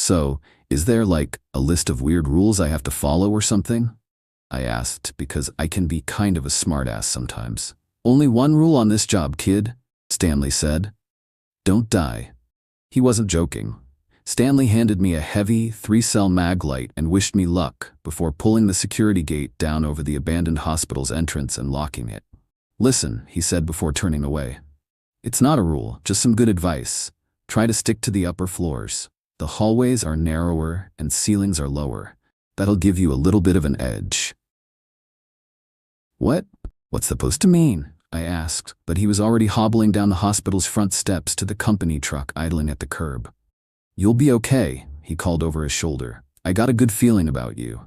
So, is there like a list of weird rules I have to follow or something? I asked, because I can be kind of a smartass sometimes. Only one rule on this job, kid, Stanley said. Don't die. He wasn't joking. Stanley handed me a heavy 3-cell mag light and wished me luck before pulling the security gate down over the abandoned hospital's entrance and locking it. Listen, he said before turning away. It's not a rule, just some good advice. Try to stick to the upper floors. The hallways are narrower and ceilings are lower. That'll give you a little bit of an edge. What? What's supposed to mean? I asked, but he was already hobbling down the hospital's front steps to the company truck idling at the curb. You'll be okay, he called over his shoulder. I got a good feeling about you.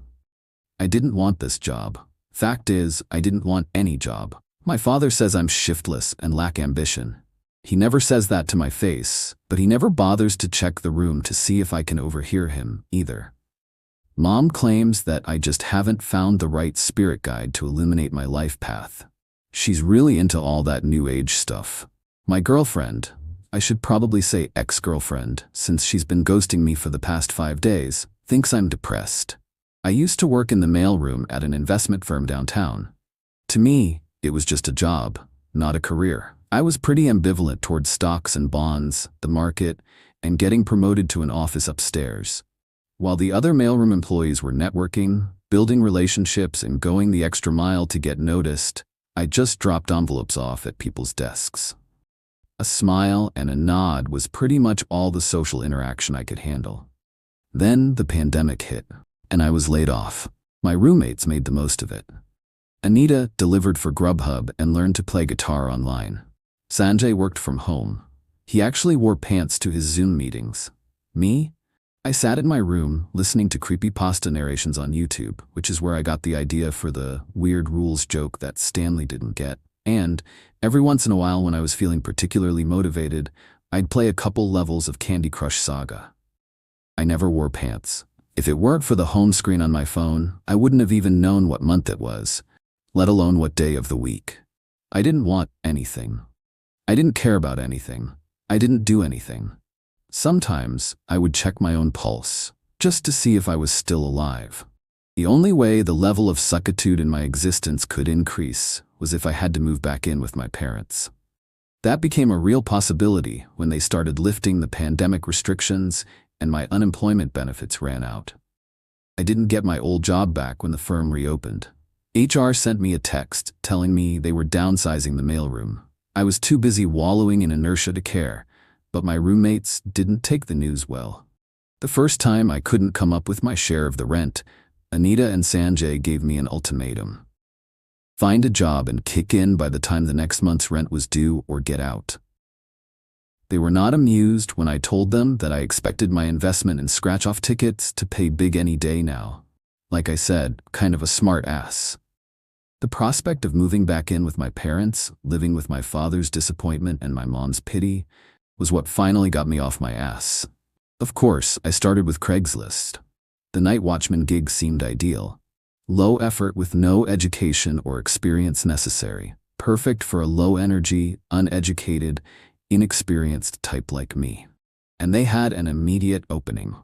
I didn't want this job. Fact is, I didn't want any job. My father says I'm shiftless and lack ambition. He never says that to my face, but he never bothers to check the room to see if I can overhear him, either. Mom claims that I just haven't found the right spirit guide to illuminate my life path. She's really into all that new age stuff. My girlfriend, I should probably say ex-girlfriend, since she's been ghosting me for the past 5 days, thinks I'm depressed. I used to work in the mailroom at an investment firm downtown. To me, it was just a job, not a career. I was pretty ambivalent towards stocks and bonds, the market, and getting promoted to an office upstairs. While the other mailroom employees were networking, building relationships, and going the extra mile to get noticed, I just dropped envelopes off at people's desks. A smile and a nod was pretty much all the social interaction I could handle. Then the pandemic hit, and I was laid off. My roommates made the most of it. Anita delivered for Grubhub and learned to play guitar online. Sanjay worked from home. He actually wore pants to his Zoom meetings. Me? I sat in my room listening to creepypasta narrations on YouTube, which is where I got the idea for the weird rules joke that Stanley didn't get. And every once in a while, when I was feeling particularly motivated, I'd play a couple levels of Candy Crush Saga. I never wore pants. If it weren't for the home screen on my phone, I wouldn't have even known what month it was, let alone what day of the week. I didn't want anything. I didn't care about anything. I didn't do anything. Sometimes I would check my own pulse, just to see if I was still alive. The only way the level of suckitude in my existence could increase was if I had to move back in with my parents. That became a real possibility when they started lifting the pandemic restrictions and my unemployment benefits ran out. I didn't get my old job back when the firm reopened. HR sent me a text telling me they were downsizing the mailroom. I was too busy wallowing in inertia to care, but my roommates didn't take the news well. The first time I couldn't come up with my share of the rent, Anita and Sanjay gave me an ultimatum. Find a job and kick in by the time the next month's rent was due or get out. They were not amused when I told them that I expected my investment in scratch-off tickets to pay big any day now. Like I said, kind of a smart ass. The prospect of moving back in with my parents, living with my father's disappointment and my mom's pity, was what finally got me off my ass. Of course, I started with Craigslist. The night watchman gig seemed ideal. Low effort with no education or experience necessary. Perfect for a low-energy, uneducated, inexperienced type like me. And they had an immediate opening.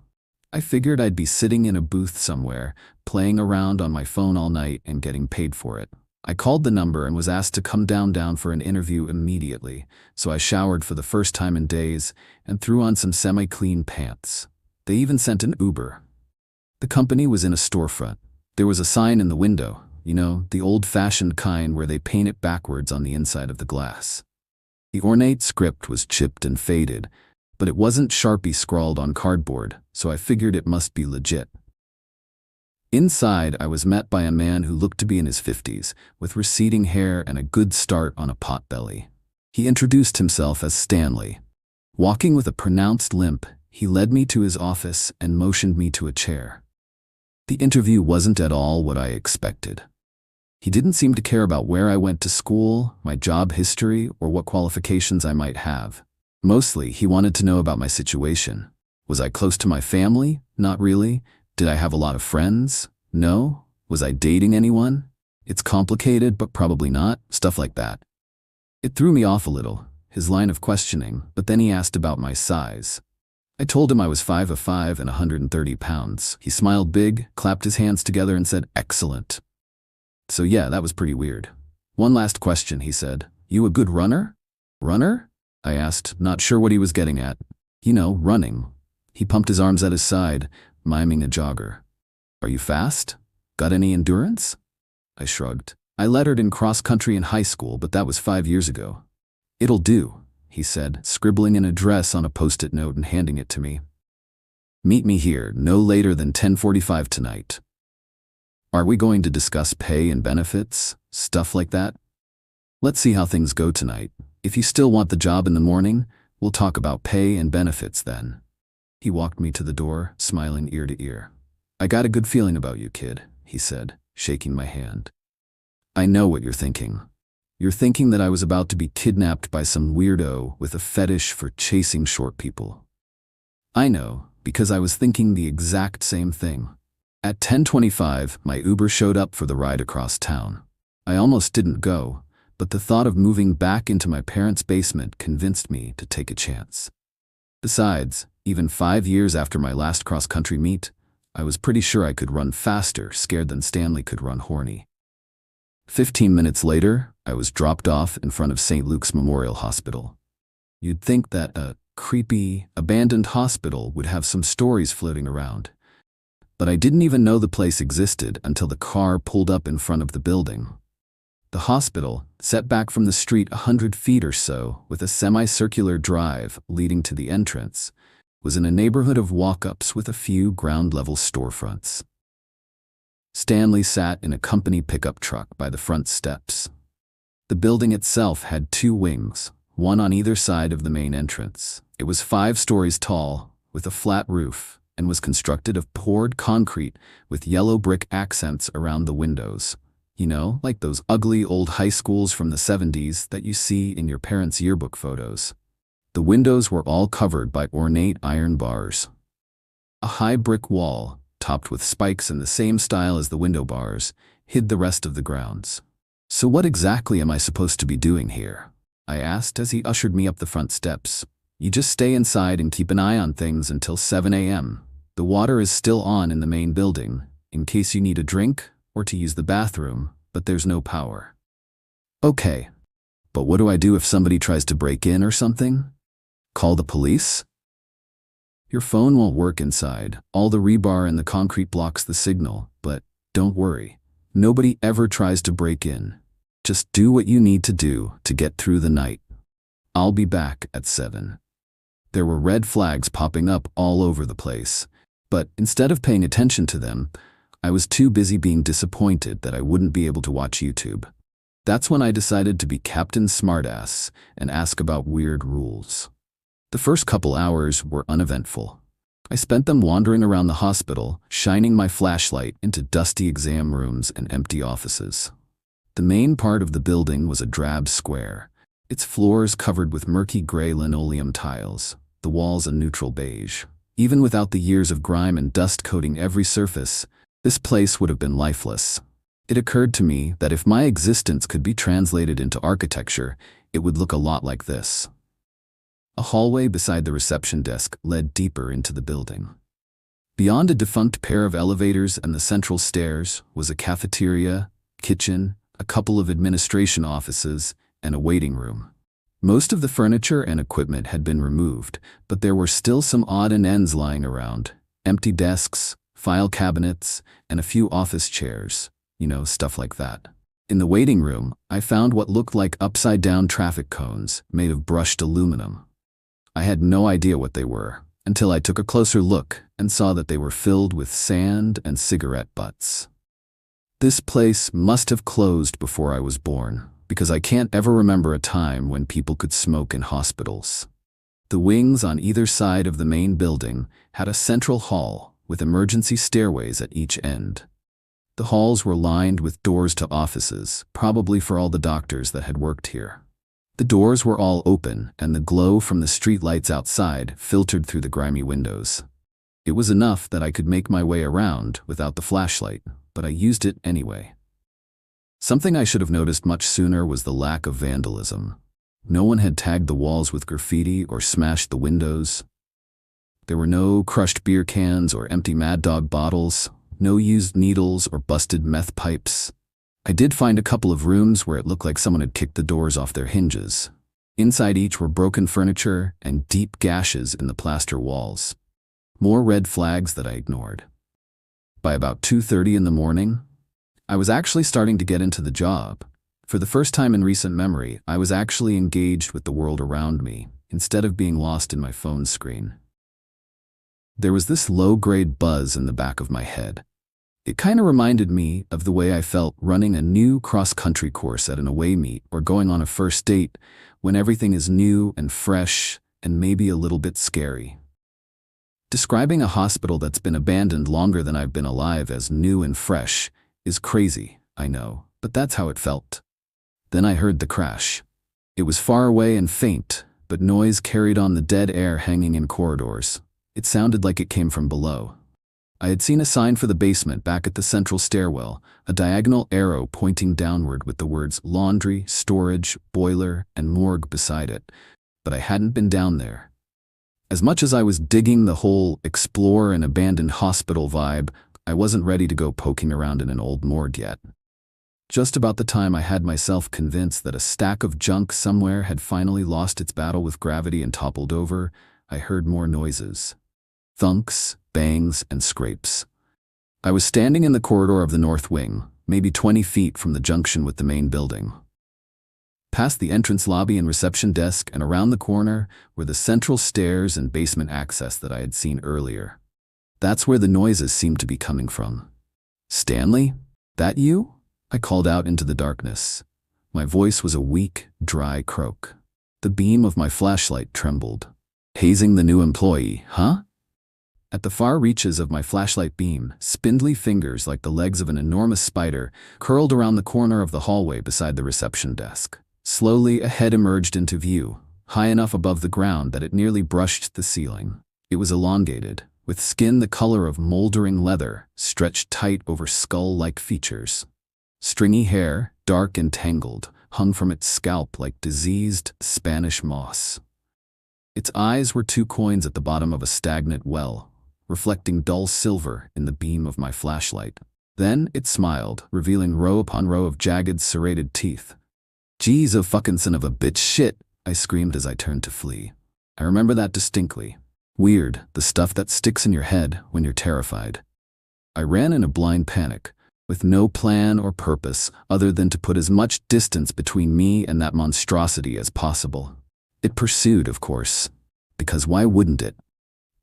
I figured I'd be sitting in a booth somewhere, playing around on my phone all night and getting paid for it. I called the number and was asked to come down for an interview immediately, so I showered for the first time in days and threw on some semi-clean pants. They even sent an Uber. The company was in a storefront. There was a sign in the window, you know, the old-fashioned kind where they paint it backwards on the inside of the glass. The ornate script was chipped and faded, but it wasn't Sharpie scrawled on cardboard, so I figured it must be legit. Inside, I was met by a man who looked to be in his 50s, with receding hair and a good start on a potbelly. He introduced himself as Stanley. Walking with a pronounced limp, he led me to his office and motioned me to a chair. The interview wasn't at all what I expected. He didn't seem to care about where I went to school, my job history, or what qualifications I might have. Mostly, he wanted to know about my situation. Was I close to my family? Not really. Did I have a lot of friends? No. Was I dating anyone? It's complicated, but probably not. Stuff like that. It threw me off a little, his line of questioning, but then he asked about my size. I told him I was 5'5" and 130 pounds. He smiled big, clapped his hands together and said, "Excellent." So yeah, that was pretty weird. "One last question," he said. "You a good runner?" "Runner?" I asked, not sure what he was getting at. "You know, running." He pumped his arms at his side, miming a jogger. "Are you fast? Got any endurance?" I shrugged. "I lettered in cross-country in high school, but that was 5 years ago." "It'll do," he said, scribbling an address on a post-it note and handing it to me. "Meet me here no later than 10:45 tonight." "Are we going to discuss pay and benefits? Stuff like that?" "Let's see how things go tonight. If you still want the job in the morning, we'll talk about pay and benefits then." He walked me to the door, smiling ear to ear. "I got a good feeling about you, kid," he said, shaking my hand. "I know what you're thinking. You're thinking that I was about to be kidnapped by some weirdo with a fetish for chasing short people. I know, because I was thinking the exact same thing. At 10:25, my Uber showed up for the ride across town. I almost didn't go, but the thought of moving back into my parents' basement convinced me to take a chance. Besides, even 5 years after my last cross-country meet, I was pretty sure I could run faster scared than Stanley could run horny. 15 minutes later, I was dropped off in front of St. Luke's Memorial Hospital. You'd think that a creepy, abandoned hospital would have some stories floating around. But I didn't even know the place existed until the car pulled up in front of the building. The hospital, set back from the street 100 feet or so with a semicircular drive leading to the entrance, was in a neighborhood of walk-ups with a few ground-level storefronts. Stanley sat in a company pickup truck by the front steps. The building itself had 2 wings, one on either side of the main entrance. It was 5 stories tall, with a flat roof, and was constructed of poured concrete with yellow brick accents around the windows. You know, like those ugly old high schools from the 70s that you see in your parents' yearbook photos. The windows were all covered by ornate iron bars. A high brick wall, topped with spikes in the same style as the window bars, hid the rest of the grounds. "So what exactly am I supposed to be doing here?" I asked as he ushered me up the front steps. "You just stay inside and keep an eye on things until 7 a.m. The water is still on in the main building, in case you need a drink or to use the bathroom, but there's no power." "Okay, but what do I do if somebody tries to break in or something? Call the police?" "Your phone won't work inside. All the rebar in the concrete blocks the signal, but don't worry. Nobody ever tries to break in. Just do what you need to do to get through the night. I'll be back at 7. There were red flags popping up all over the place, but instead of paying attention to them, I was too busy being disappointed that I wouldn't be able to watch YouTube. That's when I decided to be Captain Smartass and ask about weird rules. The first couple hours were uneventful. I spent them wandering around the hospital, shining my flashlight into dusty exam rooms and empty offices. The main part of the building was a drab square, its floors covered with murky gray linoleum tiles, the walls a neutral beige. Even without the years of grime and dust coating every surface, this place would have been lifeless. It occurred to me that if my existence could be translated into architecture, it would look a lot like this. A hallway beside the reception desk led deeper into the building. Beyond a defunct pair of elevators and the central stairs was a cafeteria, kitchen, a couple of administration offices, and a waiting room. Most of the furniture and equipment had been removed, but there were still some odds and ends lying around. Empty desks, file cabinets, and a few office chairs. You know, stuff like that. In the waiting room, I found what looked like upside-down traffic cones made of brushed aluminum. I had no idea what they were, until I took a closer look and saw that they were filled with sand and cigarette butts. This place must have closed before I was born, because I can't ever remember a time when people could smoke in hospitals. The wings on either side of the main building had a central hall with emergency stairways at each end. The halls were lined with doors to offices, probably for all the doctors that had worked here. The doors were all open, and the glow from the street lights outside filtered through the grimy windows. It was enough that I could make my way around without the flashlight, but I used it anyway. Something I should have noticed much sooner was the lack of vandalism. No one had tagged the walls with graffiti or smashed the windows. There were no crushed beer cans or empty Mad Dog bottles, no used needles or busted meth pipes. I did find a couple of rooms where it looked like someone had kicked the doors off their hinges. Inside each were broken furniture and deep gashes in the plaster walls. More red flags that I ignored. By about 2:30 in the morning, I was actually starting to get into the job. For the first time in recent memory, I was actually engaged with the world around me, instead of being lost in my phone screen. There was this low-grade buzz in the back of my head. It kind of reminded me of the way I felt running a new cross-country course at an away meet or going on a first date when everything is new and fresh and maybe a little bit scary. Describing a hospital that's been abandoned longer than I've been alive as new and fresh is crazy, I know, but that's how it felt. Then I heard the crash. It was far away and faint, but noise carried on the dead air hanging in corridors. It sounded like it came from below. I had seen a sign for the basement back at the central stairwell, a diagonal arrow pointing downward with the words laundry, storage, boiler, and morgue beside it, but I hadn't been down there. As much as I was digging the whole explore an abandoned hospital vibe, I wasn't ready to go poking around in an old morgue yet. Just about the time I had myself convinced that a stack of junk somewhere had finally lost its battle with gravity and toppled over, I heard more noises. Thunks, bangs, and scrapes. I was standing in the corridor of the north wing, maybe 20 feet from the junction with the main building. Past the entrance lobby and reception desk and around the corner were the central stairs and basement access that I had seen earlier. That's where the noises seemed to be coming from. "Stanley? That you?" I called out into the darkness. My voice was a weak, dry croak. The beam of my flashlight trembled. "Hazing the new employee, huh?" At the far reaches of my flashlight beam, spindly fingers like the legs of an enormous spider curled around the corner of the hallway beside the reception desk. Slowly, a head emerged into view, high enough above the ground that it nearly brushed the ceiling. It was elongated, with skin the color of moldering leather stretched tight over skull-like features. Stringy hair, dark and tangled, hung from its scalp like diseased Spanish moss. Its eyes were 2 coins at the bottom of a stagnant well, reflecting dull silver in the beam of my flashlight. Then it smiled, revealing row upon row of jagged, serrated teeth. "Geez, a fucking son of a bitch shit," I screamed as I turned to flee. I remember that distinctly. Weird, the stuff that sticks in your head when you're terrified. I ran in a blind panic, with no plan or purpose other than to put as much distance between me and that monstrosity as possible. It pursued, of course, because why wouldn't it?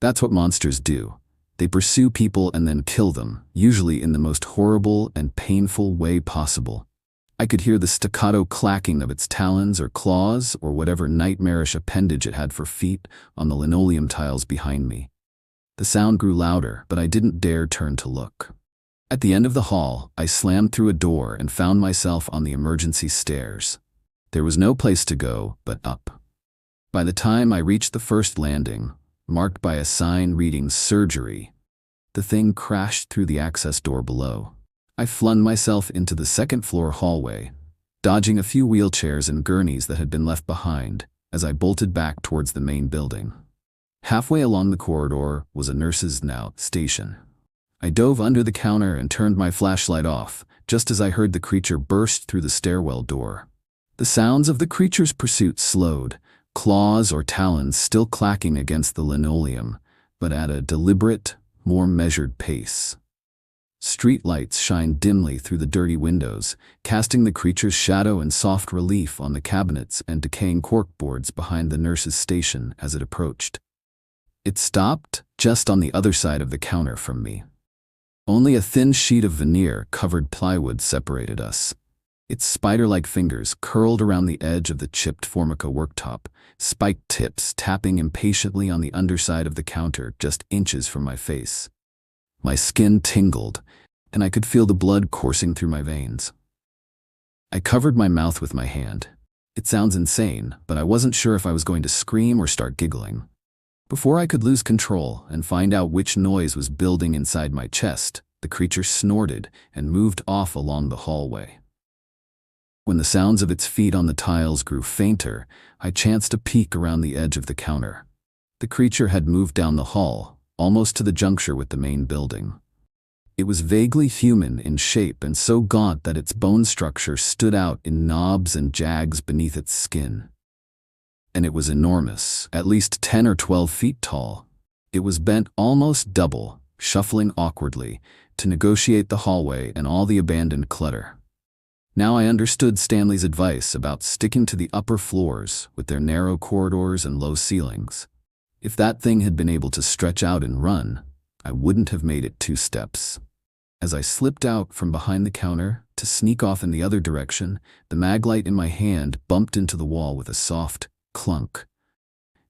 That's what monsters do. They pursue people and then kill them, usually in the most horrible and painful way possible. I could hear the staccato clacking of its talons or claws or whatever nightmarish appendage it had for feet on the linoleum tiles behind me. The sound grew louder, but I didn't dare turn to look. At the end of the hall, I slammed through a door and found myself on the emergency stairs. There was no place to go but up. By the time I reached the first landing, marked by a sign reading surgery, the thing crashed through the access door below. I flung myself into the second-floor hallway, dodging a few wheelchairs and gurneys that had been left behind as I bolted back towards the main building. Halfway along the corridor was a nurse's station. I dove under the counter and turned my flashlight off, just as I heard the creature burst through the stairwell door. The sounds of the creature's pursuit slowed, claws or talons still clacking against the linoleum, but at a deliberate, more measured pace. Street lights shined dimly through the dirty windows, casting the creature's shadow in soft relief on the cabinets and decaying corkboards behind the nurse's station as it approached. It stopped just on the other side of the counter from me. Only a thin sheet of veneer-covered plywood separated us. Its spider-like fingers curled around the edge of the chipped Formica worktop, spiked tips tapping impatiently on the underside of the counter just inches from my face. My skin tingled, and I could feel the blood coursing through my veins. I covered my mouth with my hand. It sounds insane, but I wasn't sure if I was going to scream or start giggling. Before I could lose control and find out which noise was building inside my chest, the creature snorted and moved off along the hallway. When the sounds of its feet on the tiles grew fainter, I chanced a peek around the edge of the counter. The creature had moved down the hall, almost to the juncture with the main building. It was vaguely human in shape and so gaunt that its bone structure stood out in knobs and jags beneath its skin. And it was enormous, at least 10 or 12 feet tall. It was bent almost double, shuffling awkwardly, to negotiate the hallway and all the abandoned clutter. Now I understood Stanley's advice about sticking to the upper floors with their narrow corridors and low ceilings. If that thing had been able to stretch out and run, I wouldn't have made it 2 steps. As I slipped out from behind the counter to sneak off in the other direction, the mag light in my hand bumped into the wall with a soft clunk.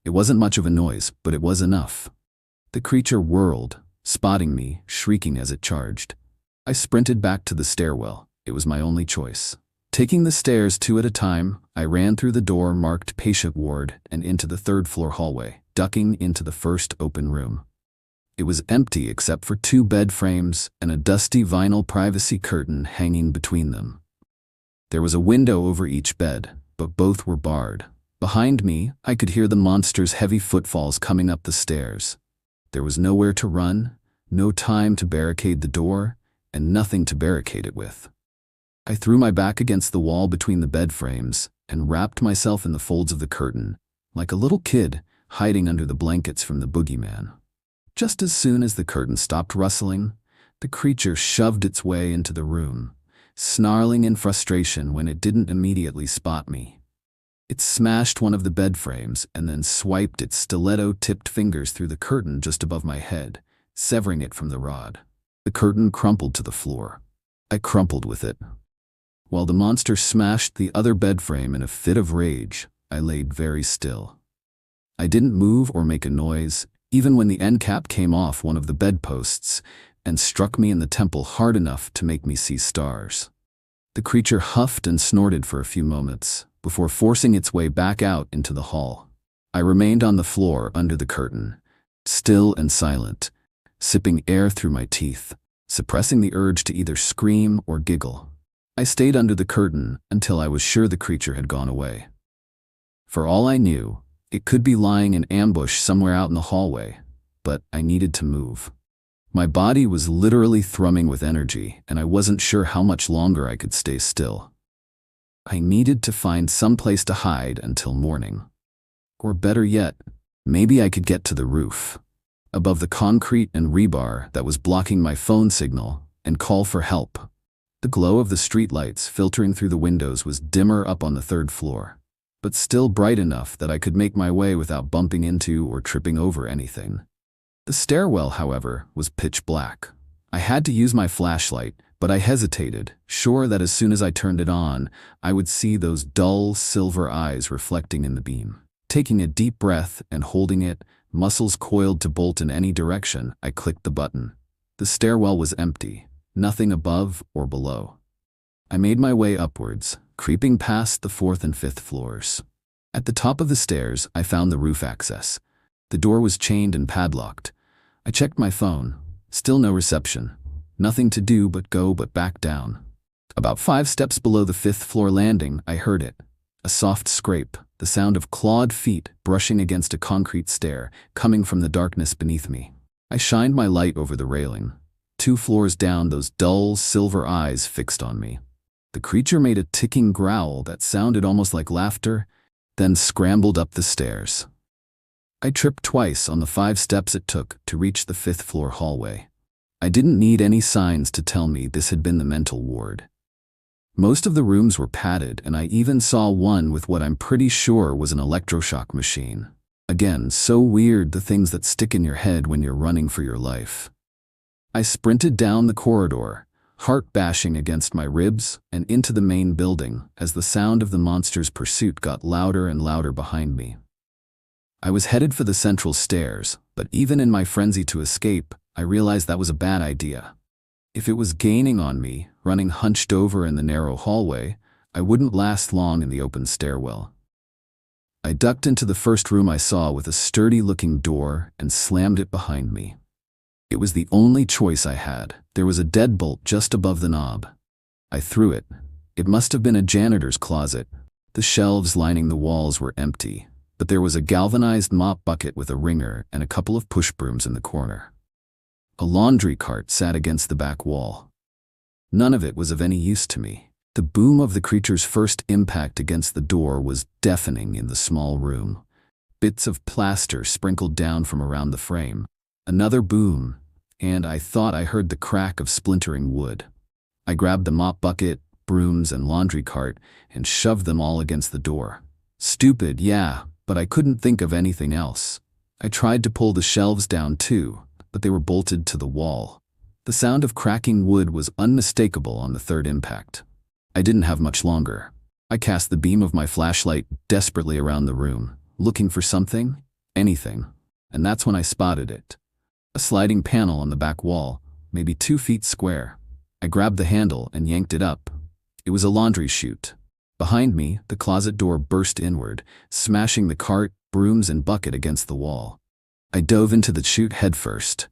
It wasn't much of a noise, but it was enough. The creature whirled, spotting me, shrieking as it charged. I sprinted back to the stairwell. It was my only choice. Taking the stairs 2 at a time, I ran through the door marked patient ward and into the 3rd floor hallway, ducking into the first open room. It was empty except for 2 bed frames and a dusty vinyl privacy curtain hanging between them. There was a window over each bed, but both were barred. Behind me, I could hear the monster's heavy footfalls coming up the stairs. There was nowhere to run, no time to barricade the door, and nothing to barricade it with. I threw my back against the wall between the bed frames and wrapped myself in the folds of the curtain, like a little kid hiding under the blankets from the boogeyman. Just as soon as the curtain stopped rustling, the creature shoved its way into the room, snarling in frustration when it didn't immediately spot me. It smashed one of the bed frames and then swiped its stiletto-tipped fingers through the curtain just above my head, severing it from the rod. The curtain crumpled to the floor. I crumpled with it. While the monster smashed the other bed frame in a fit of rage, I laid very still. I didn't move or make a noise, even when the end cap came off one of the bedposts and struck me in the temple hard enough to make me see stars. The creature huffed and snorted for a few moments before forcing its way back out into the hall. I remained on the floor under the curtain, still and silent, sipping air through my teeth, suppressing the urge to either scream or giggle. I stayed under the curtain until I was sure the creature had gone away. For all I knew, it could be lying in ambush somewhere out in the hallway, but I needed to move. My body was literally thrumming with energy, and I wasn't sure how much longer I could stay still. I needed to find some place to hide until morning. Or better yet, maybe I could get to the roof, above the concrete and rebar that was blocking my phone signal, and call for help. The glow of the streetlights filtering through the windows was dimmer up on the 3rd floor, but still bright enough that I could make my way without bumping into or tripping over anything. The stairwell, however, was pitch black. I had to use my flashlight, but I hesitated, sure that as soon as I turned it on, I would see those dull silver eyes reflecting in the beam. Taking a deep breath and holding it, muscles coiled to bolt in any direction, I clicked the button. The stairwell was empty, nothing above or below. I made my way upwards, creeping past the 4th and 5th floors. At the top of the stairs, I found the roof access. The door was chained and padlocked. I checked my phone. Still no reception. Nothing to do but go back down. About 5 steps below the 5th floor landing, I heard it. A soft scrape, the sound of clawed feet brushing against a concrete stair, coming from the darkness beneath me. I shined my light over the railing. 2 floors down, those dull silver eyes fixed on me. The creature made a ticking growl that sounded almost like laughter, then scrambled up the stairs. I tripped twice on the 5 steps it took to reach the 5th floor hallway. I didn't need any signs to tell me this had been the mental ward. Most of the rooms were padded, and I even saw one with what I'm pretty sure was an electroshock machine. Again, so weird, the things that stick in your head when you're running for your life. I sprinted down the corridor, heart bashing against my ribs, and into the main building as the sound of the monster's pursuit got louder and louder behind me. I was headed for the central stairs, but even in my frenzy to escape, I realized that was a bad idea. If it was gaining on me, running hunched over in the narrow hallway, I wouldn't last long in the open stairwell. I ducked into the first room I saw with a sturdy-looking door and slammed it behind me. It was the only choice I had. There was a deadbolt just above the knob. I threw it. It must have been a janitor's closet. The shelves lining the walls were empty. but there was a galvanized mop bucket with a wringer and a couple of push brooms in the corner. A laundry cart sat against the back wall. None of it was of any use to me. The boom of the creature's first impact against the door was deafening in the small room. Bits of plaster sprinkled down from around the frame. Another boom, and I thought I heard the crack of splintering wood. I grabbed the mop bucket, brooms, and laundry cart and shoved them all against the door. Stupid, yeah, but I couldn't think of anything else. I tried to pull the shelves down too, but they were bolted to the wall. The sound of cracking wood was unmistakable on the third impact. I didn't have much longer. I cast the beam of my flashlight desperately around the room, looking for something, anything, and that's when I spotted it. A sliding panel on the back wall, maybe 2 feet square. I grabbed the handle and yanked it up. It was a laundry chute. Behind me, the closet door burst inward, smashing the cart, brooms, and bucket against the wall. I dove into the chute headfirst.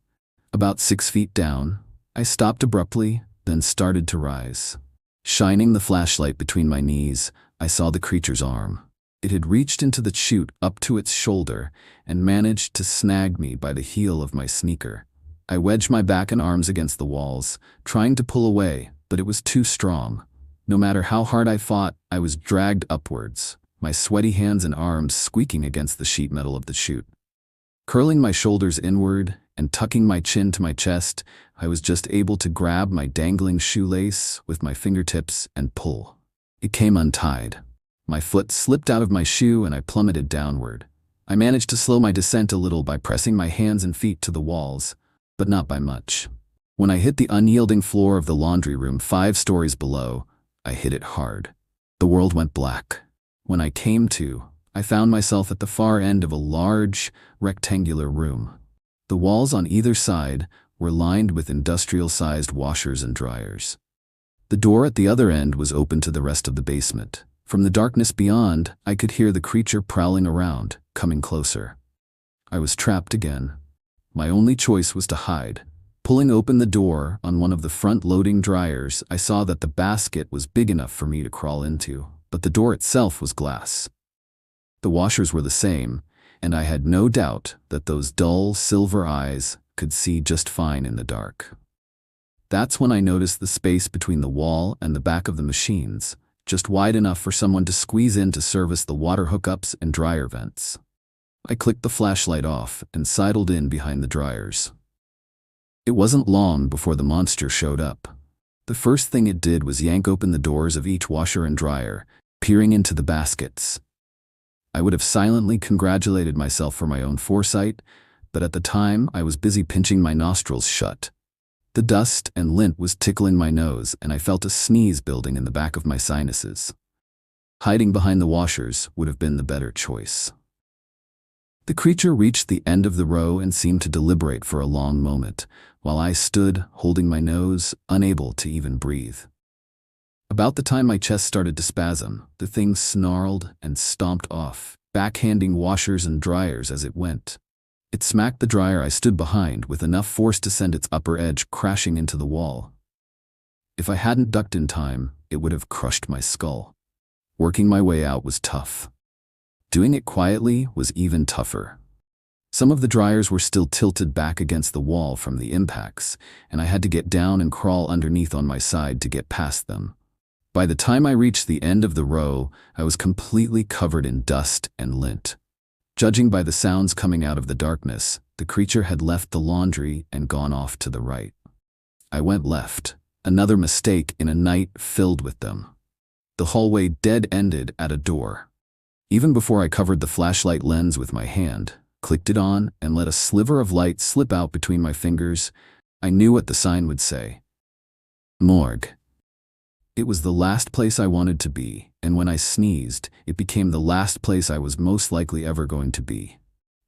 About 6 feet down, I stopped abruptly, then started to rise. Shining the flashlight between my knees, I saw the creature's arm. It had reached into the chute up to its shoulder and managed to snag me by the heel of my sneaker. I wedged my back and arms against the walls, trying to pull away, but it was too strong. No matter how hard I fought, I was dragged upwards, my sweaty hands and arms squeaking against the sheet metal of the chute. Curling my shoulders inward and tucking my chin to my chest, I was just able to grab my dangling shoelace with my fingertips and pull. It came untied. My foot slipped out of my shoe and I plummeted downward. I managed to slow my descent a little by pressing my hands and feet to the walls, but not by much. When I hit the unyielding floor of the laundry room 5 stories below, I hit it hard. The world went black. When I came to, I found myself at the far end of a large, rectangular room. The walls on either side were lined with industrial-sized washers and dryers. The door at the other end was open to the rest of the basement. From the darkness beyond, I could hear the creature prowling around, coming closer. I was trapped again. My only choice was to hide. Pulling open the door on one of the front-loading dryers, I saw that the basket was big enough for me to crawl into, but the door itself was glass. The washers were the same, and I had no doubt that those dull silver eyes could see just fine in the dark. That's when I noticed the space between the wall and the back of the machines, just wide enough for someone to squeeze in to service the water hookups and dryer vents. I clicked the flashlight off and sidled in behind the dryers. It wasn't long before the monster showed up. The first thing it did was yank open the doors of each washer and dryer, peering into the baskets. I would have silently congratulated myself for my own foresight, but at the time I was busy pinching my nostrils shut. The dust and lint was tickling my nose, and I felt a sneeze building in the back of my sinuses. Hiding behind the washers would have been the better choice. The creature reached the end of the row and seemed to deliberate for a long moment, while I stood, holding my nose, unable to even breathe. About the time my chest started to spasm, the thing snarled and stomped off, backhanding washers and dryers as it went. It smacked the dryer I stood behind with enough force to send its upper edge crashing into the wall. If I hadn't ducked in time, it would have crushed my skull. Working my way out was tough. Doing it quietly was even tougher. Some of the dryers were still tilted back against the wall from the impacts, and I had to get down and crawl underneath on my side to get past them. By the time I reached the end of the row, I was completely covered in dust and lint. Judging by the sounds coming out of the darkness, the creature had left the laundry and gone off to the right. I went left, another mistake in a night filled with them. The hallway dead-ended at a door. Even before I covered the flashlight lens with my hand, clicked it on, and let a sliver of light slip out between my fingers, I knew what the sign would say. Morgue. It was the last place I wanted to be, and when I sneezed, it became the last place I was most likely ever going to be.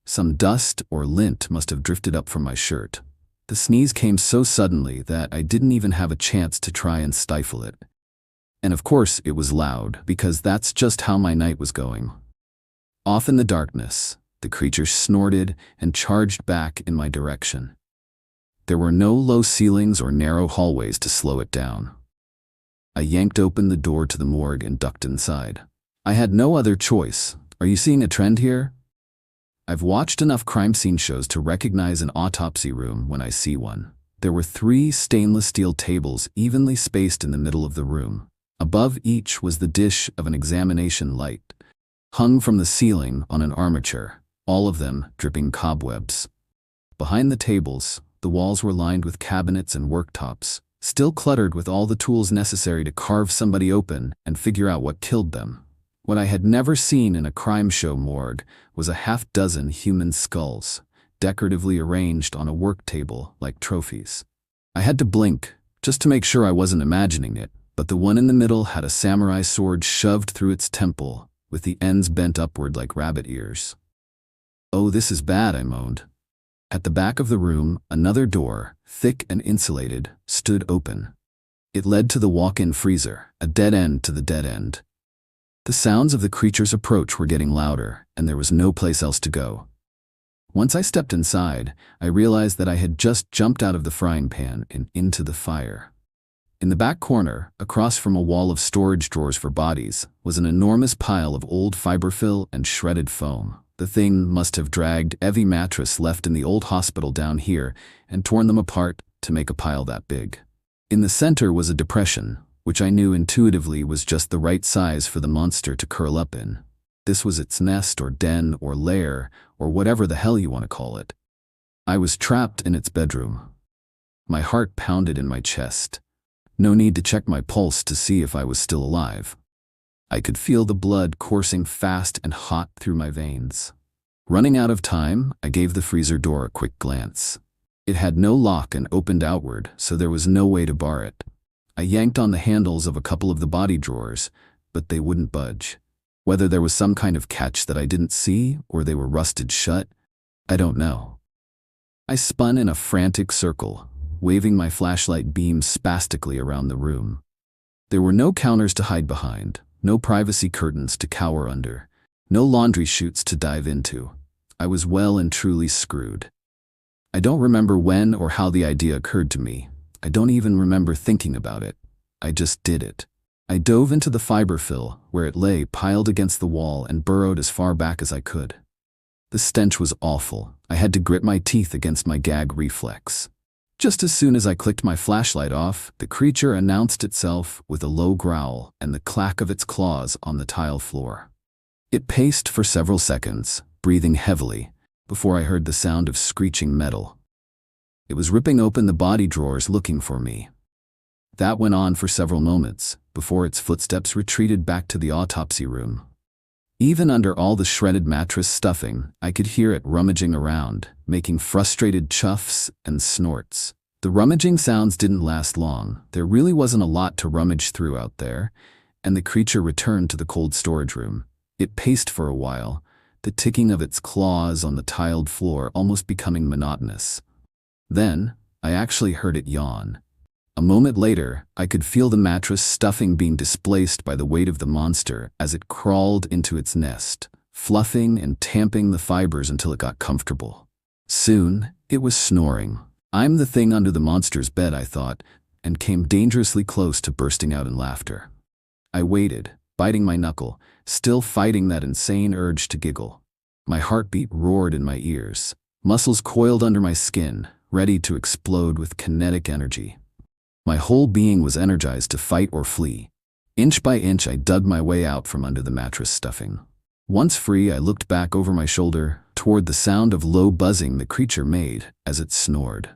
Some dust or lint must have drifted up from my shirt. The sneeze came so suddenly that I didn't even have a chance to try and stifle it. And of course it was loud, because that's just how my night was going. Off in the darkness, the creature snorted and charged back in my direction. There were no low ceilings or narrow hallways to slow it down. I yanked open the door to the morgue and ducked inside. I had no other choice. Are you seeing a trend here? I've watched enough crime scene shows to recognize an autopsy room when I see one. There were 3 stainless steel tables evenly spaced in the middle of the room. Above each was the dish of an examination light, hung from the ceiling on an armature, all of them dripping cobwebs. Behind the tables, the walls were lined with cabinets and worktops, still cluttered with all the tools necessary to carve somebody open and figure out what killed them. What I had never seen in a crime show morgue was a half-dozen human skulls, decoratively arranged on a work table like trophies. I had to blink, just to make sure I wasn't imagining it, but the one in the middle had a samurai sword shoved through its temple, with the ends bent upward like rabbit ears. "Oh, this is bad," I moaned. At the back of the room, another door, thick and insulated, stood open. It led to the walk-in freezer, a dead end to the dead end. The sounds of the creature's approach were getting louder, and there was no place else to go. Once I stepped inside, I realized that I had just jumped out of the frying pan and into the fire. In the back corner, across from a wall of storage drawers for bodies, was an enormous pile of old fiberfill and shredded foam. The thing must have dragged every mattress left in the old hospital down here and torn them apart to make a pile that big. In the center was a depression, which I knew intuitively was just the right size for the monster to curl up in. This was its nest or den or lair or whatever the hell you want to call it. I was trapped in its bedroom. My heart pounded in my chest. No need to check my pulse to see if I was still alive. I could feel the blood coursing fast and hot through my veins. Running out of time, I gave the freezer door a quick glance. It had no lock and opened outward, so there was no way to bar it. I yanked on the handles of a couple of the body drawers, but they wouldn't budge. Whether there was some kind of catch that I didn't see or they were rusted shut, I don't know. I spun in a frantic circle, waving my flashlight beam spastically around the room. There were no counters to hide behind, no privacy curtains to cower under, no laundry chutes to dive into. I was well and truly screwed. I don't remember when or how the idea occurred to me. I don't even remember thinking about it. I just did it. I dove into the fiberfill, where it lay piled against the wall, and burrowed as far back as I could. The stench was awful. I had to grit my teeth against my gag reflex. Just as soon as I clicked my flashlight off, the creature announced itself with a low growl and the clack of its claws on the tile floor. It paced for several seconds, breathing heavily, before I heard the sound of screeching metal. It was ripping open the body drawers looking for me. That went on for several moments, before its footsteps retreated back to the autopsy room. Even under all the shredded mattress stuffing, I could hear it rummaging around, making frustrated chuffs and snorts. The rummaging sounds didn't last long. There really wasn't a lot to rummage through out there, and the creature returned to the cold storage room. It paced for a while, the ticking of its claws on the tiled floor almost becoming monotonous. Then, I actually heard it yawn. A moment later, I could feel the mattress stuffing being displaced by the weight of the monster as it crawled into its nest, fluffing and tamping the fibers until it got comfortable. Soon, it was snoring. I'm the thing under the monster's bed, I thought, and came dangerously close to bursting out in laughter. I waited, biting my knuckle, still fighting that insane urge to giggle. My heartbeat roared in my ears. Muscles coiled under my skin, ready to explode with kinetic energy. My whole being was energized to fight or flee. Inch by inch, I dug my way out from under the mattress stuffing. Once free, I looked back over my shoulder toward the sound of low buzzing the creature made as it snored.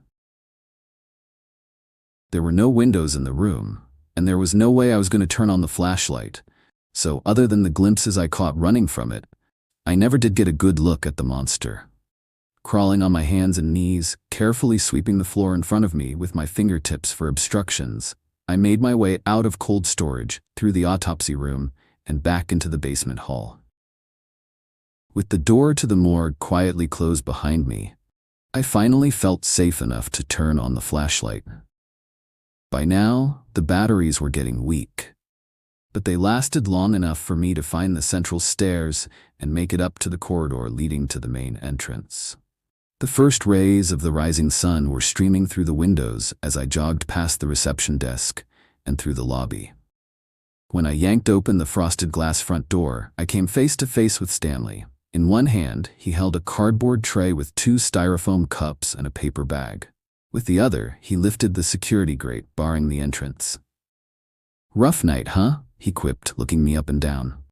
There were no windows in the room, and there was no way I was going to turn on the flashlight, so other than the glimpses I caught running from it, I never did get a good look at the monster. Crawling on my hands and knees, carefully sweeping the floor in front of me with my fingertips for obstructions, I made my way out of cold storage, through the autopsy room, and back into the basement hall. With the door to the morgue quietly closed behind me, I finally felt safe enough to turn on the flashlight. By now, the batteries were getting weak, but they lasted long enough for me to find the central stairs and make it up to the corridor leading to the main entrance. The first rays of the rising sun were streaming through the windows as I jogged past the reception desk and through the lobby. When I yanked open the frosted glass front door, I came face to face with Stanley. In one hand, he held a cardboard tray with 2 styrofoam cups and a paper bag. With the other, he lifted the security grate, barring the entrance. "Rough night, huh?" he quipped, looking me up and down.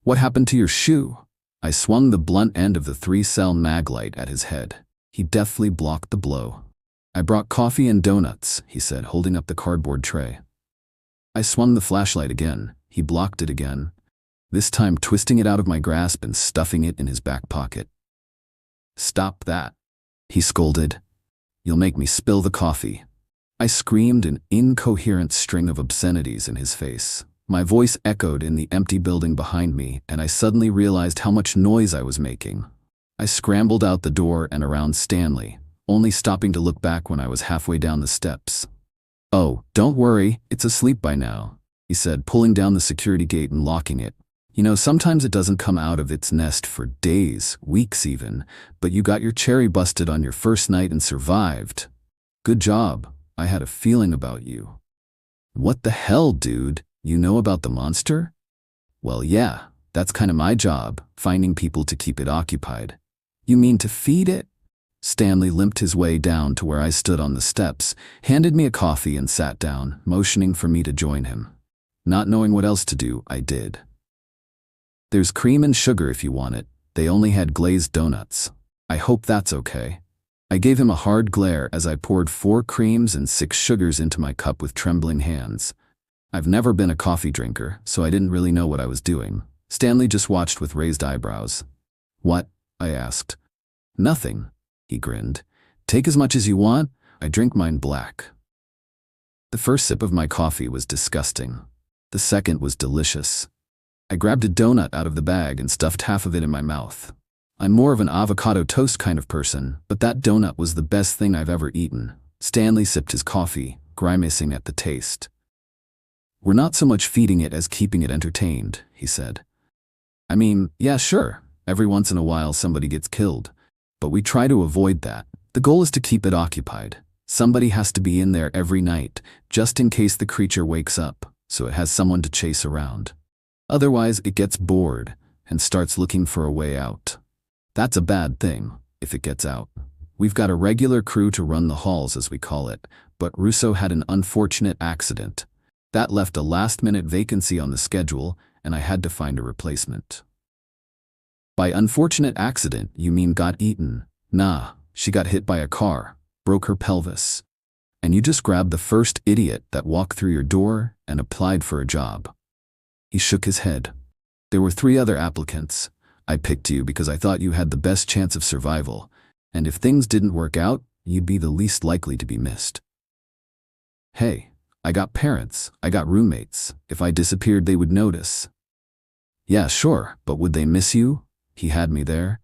"What happened to your shoe?" I swung the blunt end of the 3-cell mag light at his head. He deftly blocked the blow. "I brought coffee and donuts," he said, holding up the cardboard tray. I swung the flashlight again. He blocked it again, this time twisting it out of my grasp and stuffing it in his back pocket. "Stop that," he scolded. "You'll make me spill the coffee." I screamed an incoherent string of obscenities in his face. My voice echoed in the empty building behind me, and I suddenly realized how much noise I was making. I scrambled out the door and around Stanley, only stopping to look back when I was halfway down the steps. "Oh, don't worry, it's asleep by now," he said, pulling down the security gate and locking it. "You know, sometimes it doesn't come out of its nest for days, weeks even, but you got your cherry busted on your first night and survived. Good job. I had a feeling about you." "What the hell, dude? You know about the monster?" "Well, yeah, that's kind of my job, finding people to keep it occupied." "You mean to feed it?" Stanley limped his way down to where I stood on the steps, handed me a coffee and sat down, motioning for me to join him. Not knowing what else to do, I did. "There's cream and sugar if you want it. They only had glazed donuts. I hope that's okay." I gave him a hard glare as I poured 4 creams and 6 sugars into my cup with trembling hands. I've never been a coffee drinker, so I didn't really know what I was doing. Stanley just watched with raised eyebrows. "What?" I asked. "Nothing," he grinned. "Take as much as you want. I drink mine black." The first sip of my coffee was disgusting. The second was delicious. I grabbed a donut out of the bag and stuffed half of it in my mouth. I'm more of an avocado toast kind of person, but that donut was the best thing I've ever eaten. Stanley sipped his coffee, grimacing at the taste. "We're not so much feeding it as keeping it entertained," he said. "I mean, yeah, sure, every once in a while somebody gets killed, but we try to avoid that. The goal is to keep it occupied. Somebody has to be in there every night, just in case the creature wakes up, so it has someone to chase around. Otherwise, it gets bored and starts looking for a way out. That's a bad thing, if it gets out. We've got a regular crew to run the halls, as we call it, but Russo had an unfortunate accident. That left a last-minute vacancy on the schedule, and I had to find a replacement." "By unfortunate accident, you mean got eaten?" "Nah, she got hit by a car, broke her pelvis. And you just grabbed the first idiot that walked through your door and applied for a job." He shook his head. "There were 3 other applicants. I picked you because I thought you had the best chance of survival, and if things didn't work out, you'd be the least likely to be missed." "Hey, I got parents, I got roommates. If I disappeared, they would notice." "Yeah, sure, but would they miss you?" He had me there.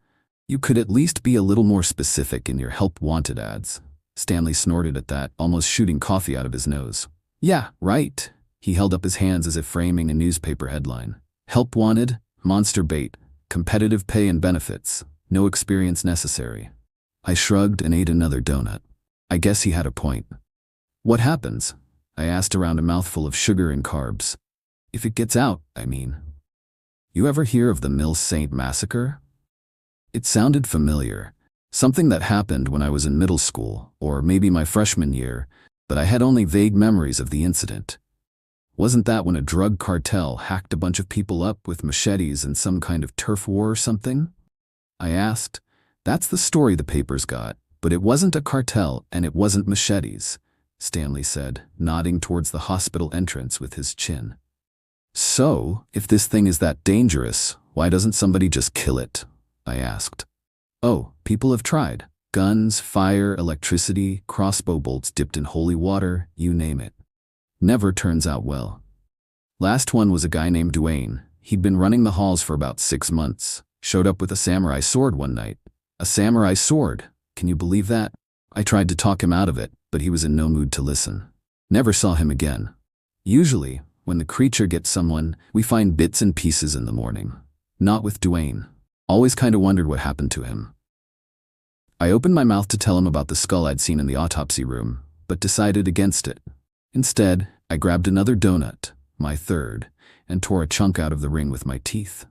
"You could at least be a little more specific in your help wanted ads." Stanley snorted at that, almost shooting coffee out of his nose. "Yeah, right." He held up his hands as if framing a newspaper headline. "Help wanted, monster bait, competitive pay and benefits, no experience necessary." I shrugged and ate another donut. I guess he had a point. "What happens?" I asked around a mouthful of sugar and carbs. "If it gets out, I mean." "You ever hear of the Mill Saint Massacre?" It sounded familiar. Something that happened when I was in middle school, or maybe my freshman year, but I had only vague memories of the incident. Wasn't that when a drug cartel hacked a bunch of people up with machetes in some kind of turf war or something? I asked. "That's the story the papers got, but it wasn't a cartel and it wasn't machetes," Stanley said, nodding towards the hospital entrance with his chin. "So, if this thing is that dangerous, why doesn't somebody just kill it?" I asked. "Oh, people have tried. Guns, fire, electricity, crossbow bolts dipped in holy water, you name it. Never turns out well. Last one was a guy named Duane. He'd been running the halls for about 6 months. Showed up with a samurai sword one night. A samurai sword. Can you believe that? I tried to talk him out of it, but he was in no mood to listen. Never saw him again. Usually, when the creature gets someone, we find bits and pieces in the morning. Not with Duane. Always kinda wondered what happened to him." I opened my mouth to tell him about the skull I'd seen in the autopsy room, but decided against it. Instead, I grabbed another donut, my third, and tore a chunk out of the ring with my teeth.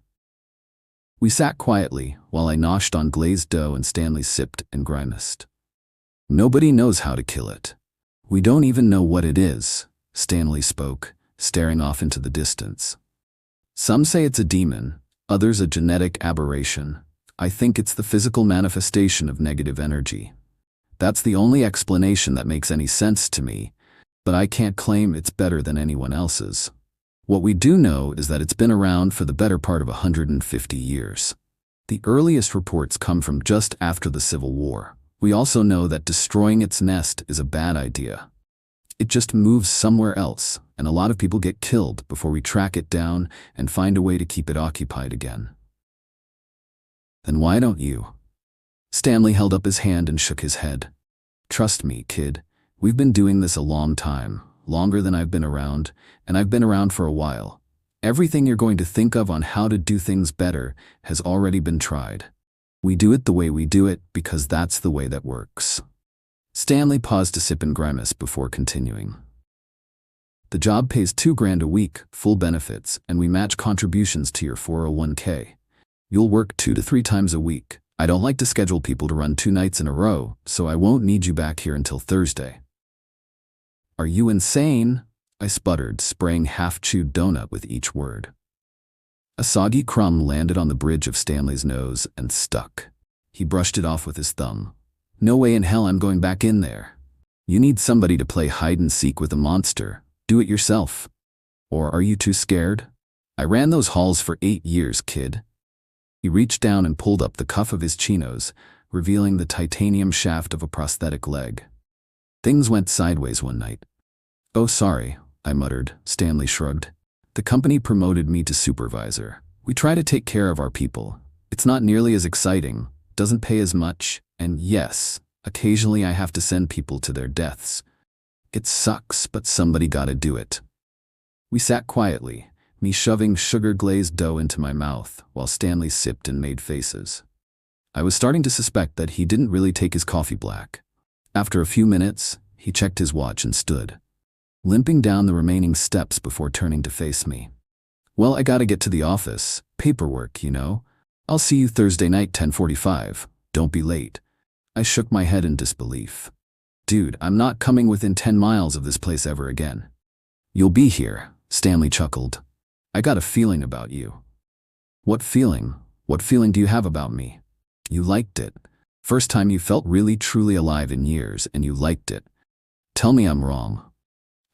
We sat quietly while I noshed on glazed dough and Stanley sipped and grimaced. Nobody knows how to kill it. We don't even know what it is, Stanley spoke, staring off into the distance. Some say it's a demon, others a genetic aberration. I think it's the physical manifestation of negative energy. That's the only explanation that makes any sense to me, but I can't claim it's better than anyone else's. What we do know is that it's been around for the better part of 150 years. The earliest reports come from just after the Civil War. We also know that destroying its nest is a bad idea. It just moves somewhere else, and a lot of people get killed before we track it down and find a way to keep it occupied again. Then why don't you? Stanley held up his hand and shook his head. Trust me, kid. We've been doing this a long time, longer than I've been around, and I've been around for a while. Everything you're going to think of on how to do things better has already been tried. We do it the way we do it because that's the way that works. Stanley paused to sip and grimace before continuing. The job pays $2,000 a week, full benefits, and we match contributions to your 401k. You'll work 2 to 3 times a week. I don't like to schedule people to run 2 nights in a row, so I won't need you back here until Thursday. Are you insane? I sputtered, spraying half-chewed donut with each word. A soggy crumb landed on the bridge of Stanley's nose and stuck. He brushed it off with his thumb. No way in hell I'm going back in there. You need somebody to play hide-and-seek with a monster. Do it yourself. Or are you too scared? I ran those halls for 8 years, kid. He reached down and pulled up the cuff of his chinos, revealing the titanium shaft of a prosthetic leg. Things went sideways one night. Oh, sorry, I muttered. Stanley shrugged. The company promoted me to supervisor. We try to take care of our people. It's not nearly as exciting, doesn't pay as much, and yes, occasionally I have to send people to their deaths. It sucks, but somebody gotta do it. We sat quietly, me shoving sugar-glazed dough into my mouth while Stanley sipped and made faces. I was starting to suspect that he didn't really take his coffee black. After a few minutes, he checked his watch and stood, limping down the remaining steps before turning to face me. Well, I gotta get to the office. Paperwork, you know. I'll see you Thursday night, 10:45. Don't be late. I shook my head in disbelief. Dude, I'm not coming within 10 miles of this place ever again. You'll be here, Stanley chuckled. I got a feeling about you. What feeling? What feeling do you have about me? You liked it. First time you felt really truly alive in years, and you liked it. Tell me I'm wrong.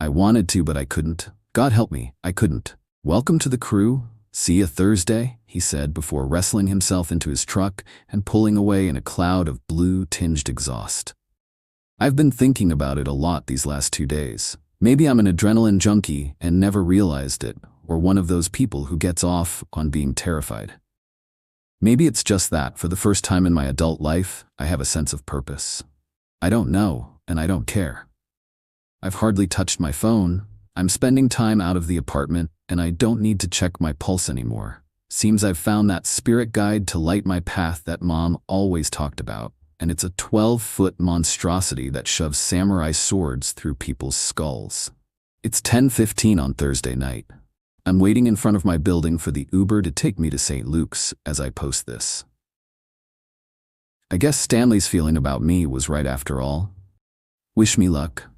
I wanted to, but I couldn't. God help me, I couldn't. Welcome to the crew. See you Thursday, he said before wrestling himself into his truck and pulling away in a cloud of blue-tinged exhaust. I've been thinking about it a lot these last 2 days. Maybe I'm an adrenaline junkie and never realized it, or one of those people who gets off on being terrified. Maybe it's just that, for the first time in my adult life, I have a sense of purpose. I don't know, and I don't care. I've hardly touched my phone. I'm spending time out of the apartment, and I don't need to check my pulse anymore. Seems I've found that spirit guide to light my path that Mom always talked about, and it's a 12-foot monstrosity that shoves samurai swords through people's skulls. It's 10:15 on Thursday night. I'm waiting in front of my building for the Uber to take me to St. Luke's as I post this. I guess Stanley's feeling about me was right after all. Wish me luck.